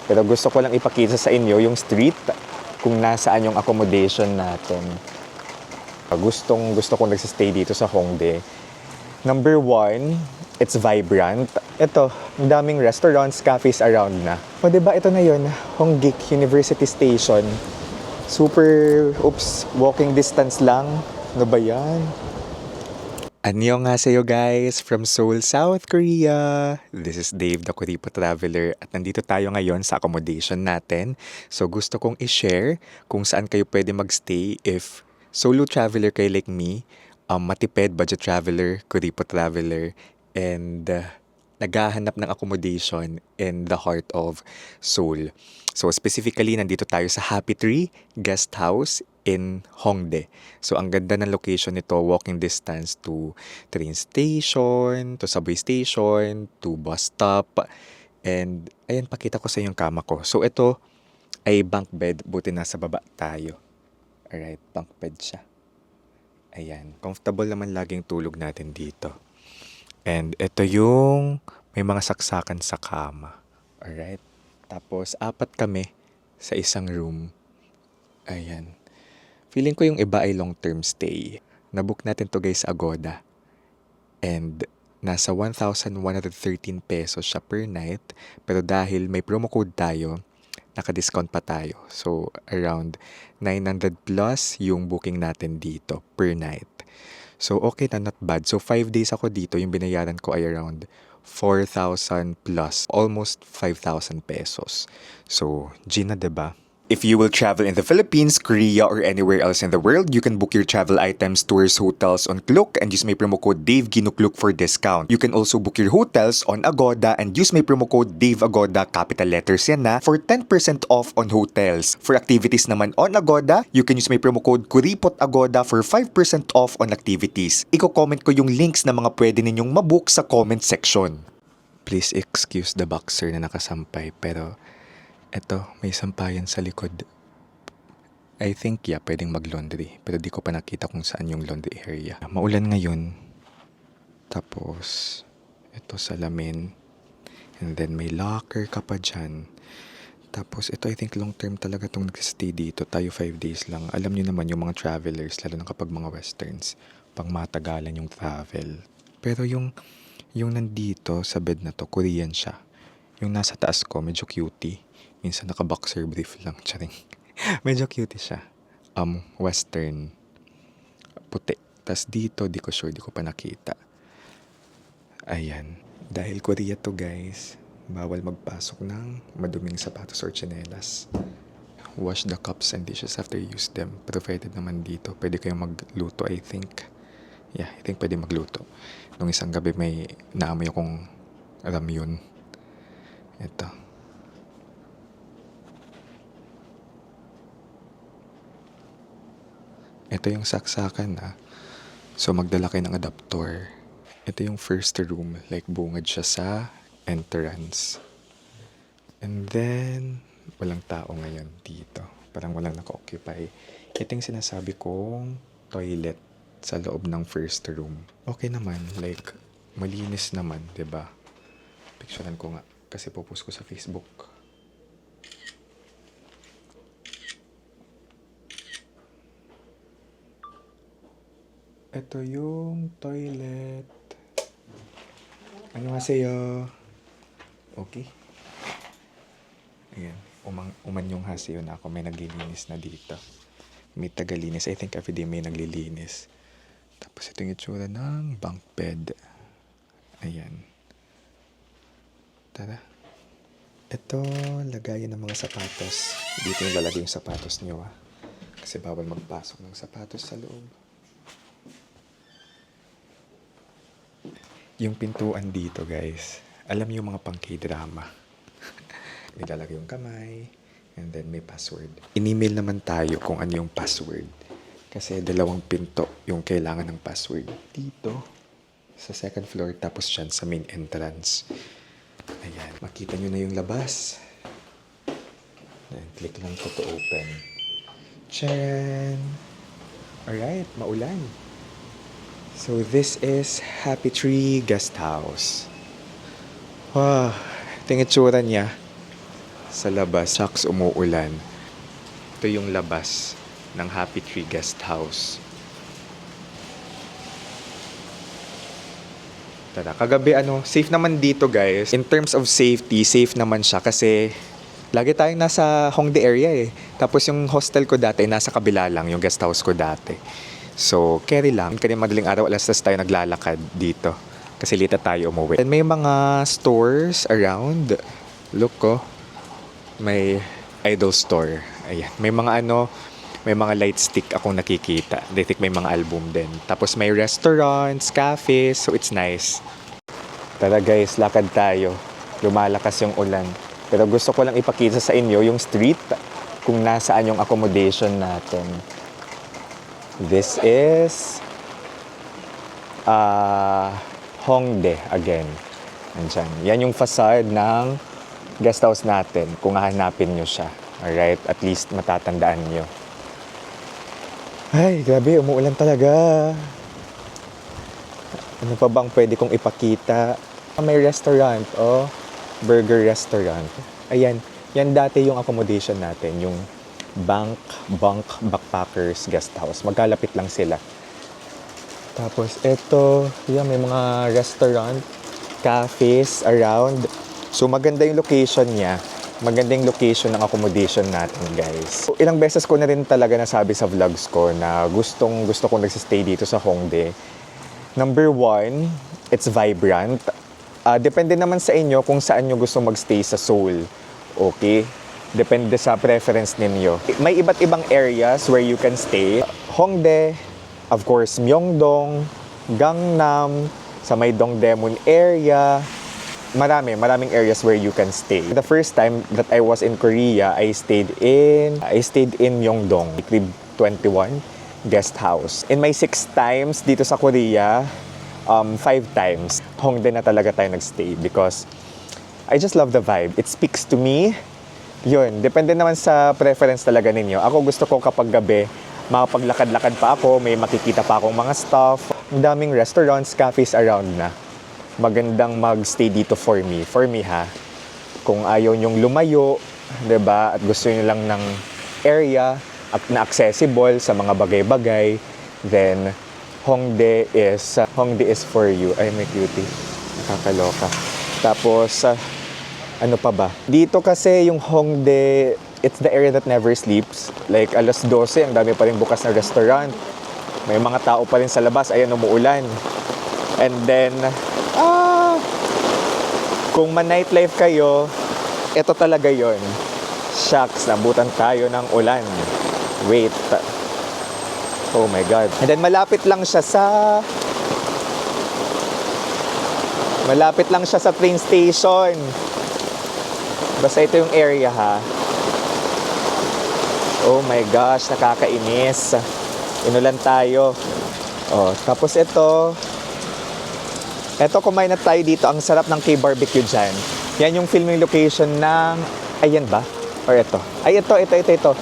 Pero gusto ko lang ipakita sa inyo yung street kung nasaan yung accommodation natin. Gusto kong nagsistay dito sa Hongdae. Number one, it's vibrant. Ito, ang daming restaurants, cafes around na. O diba, ito na yun, Hongik University Station. Super, walking distance lang. Ano ba yan? Annyeonghaseyo guys, from Seoul, South Korea. This is Dave, the Kuripo Traveler, at nandito tayo ngayon sa accommodation natin. So gusto kong i-share kung saan kayo pwede magstay if solo traveler kayo like me, matipid budget traveler, Kuripo Traveler, and naghahanap ng accommodation in the heart of Seoul. So specifically, nandito tayo sa Happy Tree Guest House in Hongdae. So ang ganda ng location nito, walking distance to train station, to subway station, to bus stop. And ayan, pakita ko sa yung kama ko. So ito ay bunk bed, buti nasa baba tayo. Alright, bunk bed siya. Ayan, comfortable naman laging tulog natin dito. And ito yung may mga saksakan sa kama. Alright, tapos apat kami sa isang room. Ayan. Feeling ko yung iba ay long-term stay. Nabook natin to guys sa Agoda. And nasa 1,113 pesos siya per night. Pero dahil may promo code tayo, naka-discount pa tayo. So around 900 plus yung booking natin dito per night. So okay na, not bad. So 5 days ako dito, yung binayaran ko ay around 4,000 plus. Almost 5,000 pesos. So Gina, diba? If you will travel in the Philippines, Korea, or anywhere else in the world, you can book your travel items, tours, hotels on Klook and use my promo code DaveGinukluk for discount. You can also book your hotels on Agoda and use my promo code DaveAgoda, capital letters yan na, for 10% off on hotels. For activities naman on Agoda, you can use my promo code KuripotAgoda for 5% off on activities. Iko-comment ko yung links na mga pwede ninyong mabook sa comment section. Please excuse the boxer na nakasampay, pero eto, may sampayan sa likod. I think, pwedeng mag-laundry. Pero di ko pa nakita kung saan yung laundry area. Maulan ngayon. Tapos, ito salamin. And then, may locker ka pa dyan. Tapos, ito I think long term talaga itong nag-stay dito. Tayo 5 days lang. Alam nyo naman yung mga travelers, lalo na kapag mga westerns, pang matagalan yung travel. Pero yung nandito sa bed na to, Korean siya. Yung nasa taas ko, medyo cutie. Minsan naka-boxer brief lang, charing. Medyo cutie siya. Western. Puti. Tas dito, di ko sure, di ko pa nakita. Ayan. Dahil Korea to guys, bawal magpasok ng maduming sapatos or tsinelas. Wash the cups and dishes after you use them. Provided naman dito, pwede kayong magluto, I think. Yeah, I think pwede magluto. Nung isang gabi may naamoy akong ramyun. Ito. Ito yung saksakan na. So magdala kayo ng adaptor. Ito yung first room. Like bungad siya sa entrance. And then, walang tao ngayon dito. Parang walang naka-occupy. Ito yung sinasabi kong toilet sa loob ng first room. Okay naman. Like, malinis naman, 'di ba? Picturean ko nga. Kasi popost ko sa Facebook. Ito yung toilet. Annyeonghaseyo. Okay. Ayan. Umanyong haseyo na ako. May naglilinis na dito. May tagalinis. I think everyday may naglilinis. Tapos ito yung itsura ng bunk bed. Ayan. Tara. Ito, lagayan ng mga sapatos. Dito yung lalagay yung sapatos niyo, Kasi bawal magpasok ng sapatos sa loob. Yung pintuan dito, guys. Alam niyo yung mga pang K-drama. May lalagay yung kamay. And then may password. In-email naman tayo kung ano yung password. Kasi 2 pinto yung kailangan ng password. Dito, sa second floor, tapos dyan sa main entrance. Ayan. Makita nyo na yung labas. Then, click lang ko to open. Charan! Alright, maulan. So, this is Happy Tree Guest House. Wow, ito yung itsura niya. sa labas. Shucks, umuulan. Ito yung labas ng Happy Tree Guest House. Tara, kagabi safe naman dito guys. In terms of safety, safe naman siya kasi lagi tayong nasa Hongdae area eh. Tapos yung hostel ko dati, nasa kabila lang, yung guest house ko dati. So, carry lang. Kaya madaling araw, alas 3 tayo naglalakad dito. Kasi late tayo umuwi. And may mga stores around. Look ko. May idol store. Ayan. May mga may mga light stick akong nakikita. I think may mga album din. Tapos may restaurants, cafes. So it's nice. Tara guys, lakad tayo. Lumalakas yung ulan. Pero gusto ko lang ipakita sa inyo yung street kung nasaan yung accommodation natin. This is Hongdae again. Andyan. Yan yung facade ng guest house natin kung hahanapin nyo siya. Alright? At least matatandaan nyo. Ay, grabe, umuulan talaga. Ano pa bang pwede kong ipakita? May restaurant, burger restaurant. Ayan, yan dati yung accommodation natin, yung Bunk Backpackers Guest House. Magkalapit lang sila. Tapos eto, yan, may mga restaurant, cafes around. So maganda yung location niya. Magandang location ng accommodation natin, guys. So, ilang beses ko na rin talaga nasabi sa vlogs ko na gusto kong nagsistay dito sa Hongdae. Number one, it's vibrant. Depende naman sa inyo kung saan nyo gusto magstay sa Seoul. Okay? Depende sa preference ninyo. May iba't ibang areas where you can stay. Hongdae, of course, Myeongdong, Gangnam, sa may Dongdaemun area. Maraming areas where you can stay. The first time that I was in Korea, I stayed in Myeongdong, Crib 21 guest house. In my 6 times dito sa Korea, 5 times Hongdae na talaga tayo nagstay because I just love the vibe. It speaks to me. Yun, depende naman sa preference talaga ninyo. Ako gusto ko kapag gabi, makapaglakad-lakad pa ako, may makikita pa akong mga stuff. Ang daming restaurants, cafes around na. Magandang magstay dito for me ha. Kung ayaw nyong lumayo, 'di ba? At gusto niyo lang ng area at na accessible sa mga bagay-bagay, then Hongdae is for you. Ay, may cutie. Nakakaloka. Tapos ano pa ba? Dito kasi yung Hongdae, it's the area that never sleeps. Like alas 12, ang dami pa rin bukas na restaurant. May mga tao pa rin sa labas, ayan umuulan. And then kung man-nightlife kayo, ito talaga yon. Shucks, nabutan tayo ng ulan. Wait. Oh my God. And then malapit lang siya sa train station. Basta ito yung area ha. Oh my gosh, nakakainis. Inulan tayo. Tapos ito, kumain na tayo dito. Ang sarap ng K-barbecue dyan. Yan yung filming location ng... Ayan ba? Or ito? Ay, ito.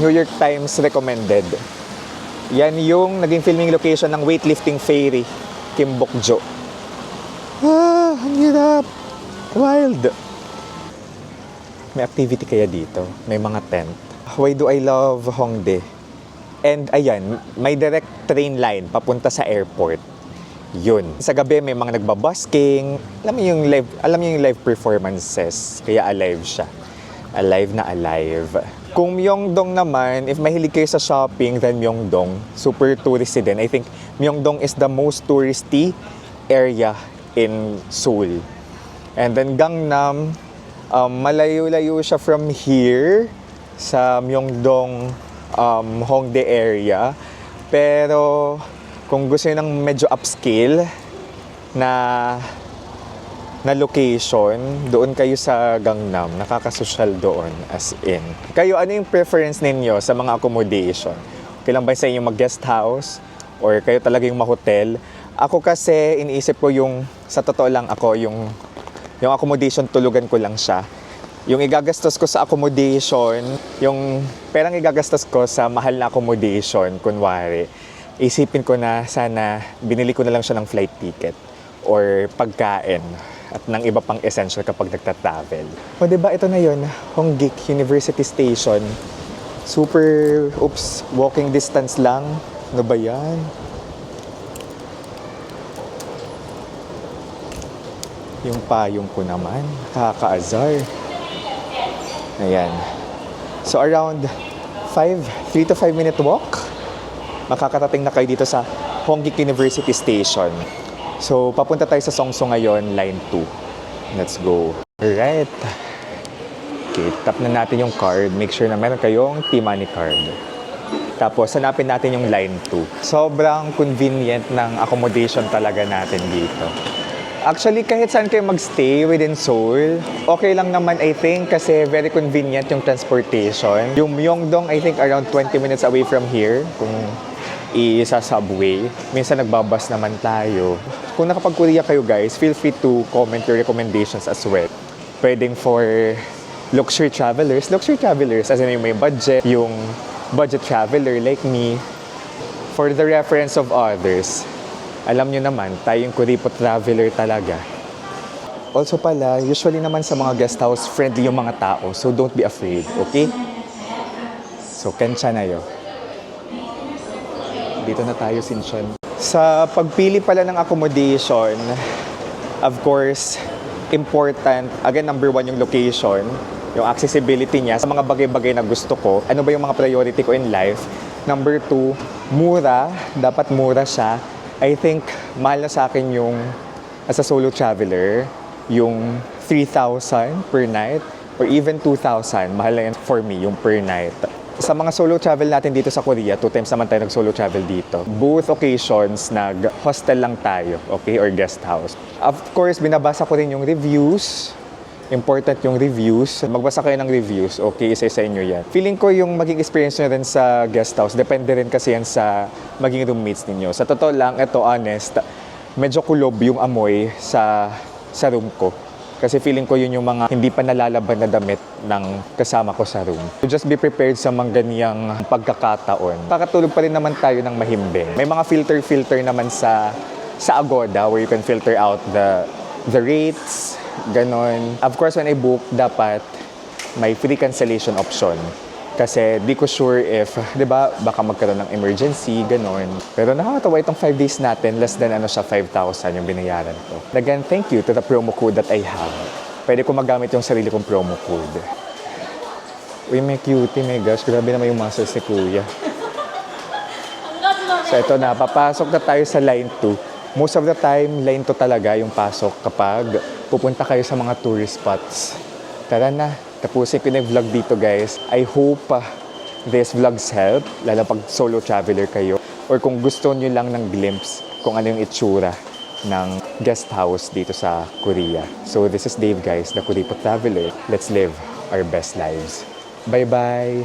New York Times recommended. Yan yung naging filming location ng weightlifting fairy, Kim Bok-jo. Ang hirap. Wild. May activity kaya dito? May mga tent. Why do I love Hongdae? And ayan, may direct train line papunta sa airport. Yun. Sa gabi may mga nagbabusking. Alam mo yung live performances. Kaya alive siya. Alive na alive. Kung Myeongdong naman, if mahilig kayo sa shopping, then Myeongdong, super touristy din. I think Myeongdong is the most touristy area in Seoul. And then Gangnam, malayo-layo siya from here sa Myeongdong Hongdae area. Pero kung gusto niyo ng medyo upscale na location, doon kayo sa Gangnam. Nakakasosyal doon, as in. Kayo, ano yung preference ninyo sa mga accommodation? Okay lang ba sa inyo mag-guest house? Or kayo talaga yung ma-hotel? Ako kasi, iniisip ko sa totoo lang ako, yung accommodation, tulugan ko lang siya. Yung igagastos ko sa accommodation, yung perang igagastos ko sa mahal na accommodation, kunwari, isipin ko na sana binili ko na lang siya ng flight ticket or pagkain. at ng iba pang essential kapag nagta-travel. O diba, ito na yun, Honggik University Station. Super, walking distance lang. Ano ba yan? Yung payong ko naman, kakaazar. Ayan. So around 3 to 5 minute walk, makakarating na kayo dito sa Honggik University Station. So papunta tayo sa Seongsu ngayon, line 2. Let's go. Alright. Okay, tap na natin yung card. Make sure na meron kayong T-Money card. Tapos hanapin natin yung line 2. Sobrang convenient ng accommodation talaga natin dito. Actually, kahit saan kayo magstay within Seoul, okay lang naman, I think, kasi very convenient yung transportation. Yung Myeongdong, I think, around 20 minutes away from here, kung isa subway. Minsan nagbabas naman tayo. Kung nakapag-Korea kayo, guys, feel free to comment your recommendations as well. Pwedeng for luxury travelers, as in yung may budget, yung budget traveler like me. For the reference of others, alam nyo naman, tayong kuripot traveler talaga. Also pala, usually naman sa mga guest house, friendly yung mga tao. So don't be afraid, okay? So, kensya na yun. Dito na tayo, Sinchon. Sa pagpili pala ng accommodation, of course, important, again, number 1 yung location, yung accessibility niya sa mga bagay-bagay na gusto ko. Ano ba yung mga priority ko in life? Number 2, mura. Dapat mura siya. I think, mahal na sa akin yung, as a solo traveler, yung 3,000 per night or even 2,000. Mahal na yan for me, yung per night. Sa mga solo travel natin dito sa Korea, 2 times naman tayo nag-solo travel dito. Both occasions, nag-hostel lang tayo, okay? Or guest house. Of course, binabasa ko rin yung reviews. Important yung reviews. Magbasa kayo ng reviews, okay? Isa-isa inyo yan. Feeling ko yung maging experience nyo rin sa guest house, depende rin kasi yan sa maging roommates ninyo. Sa totoo lang, ito honest, medyo kulob yung amoy sa room ko. Kasi feeling ko yun yung mga hindi pa nalalaban na damit ng kasama ko sa room. So just be prepared sa mga ganyang pagkakataon. Pakatulog pa rin naman tayo ng mahimbing. May mga filter naman sa Agoda where you can filter out the rates, ganon. Of course, when I book, dapat may free cancellation option. Kasi di ko sure if, di ba, baka magkaroon ng emergency, ganon. Pero nakakatawa itong 5 days natin, less than 5,000 yung binayaran ko. Again, thank you to the promo code that I have. Pwede ko magamit yung sarili kong promo code. Uy, may cutie, my gosh. Grabe naman yung muscles ni Kuya. So ito na, papasok na tayo sa line 2. Most of the time, line 2 talaga yung pasok kapag pupunta kayo sa mga tourist spots. Tara na, tapusin ko na yung vlog dito, guys. I hope this vlogs help, lalo pag solo traveler kayo. Or kung gusto nyo lang ng glimpse kung ano yung itsura ng guest house dito sa Korea. So this is Dave, guys, the Kuripot Traveler. Let's live our best lives. Bye-bye!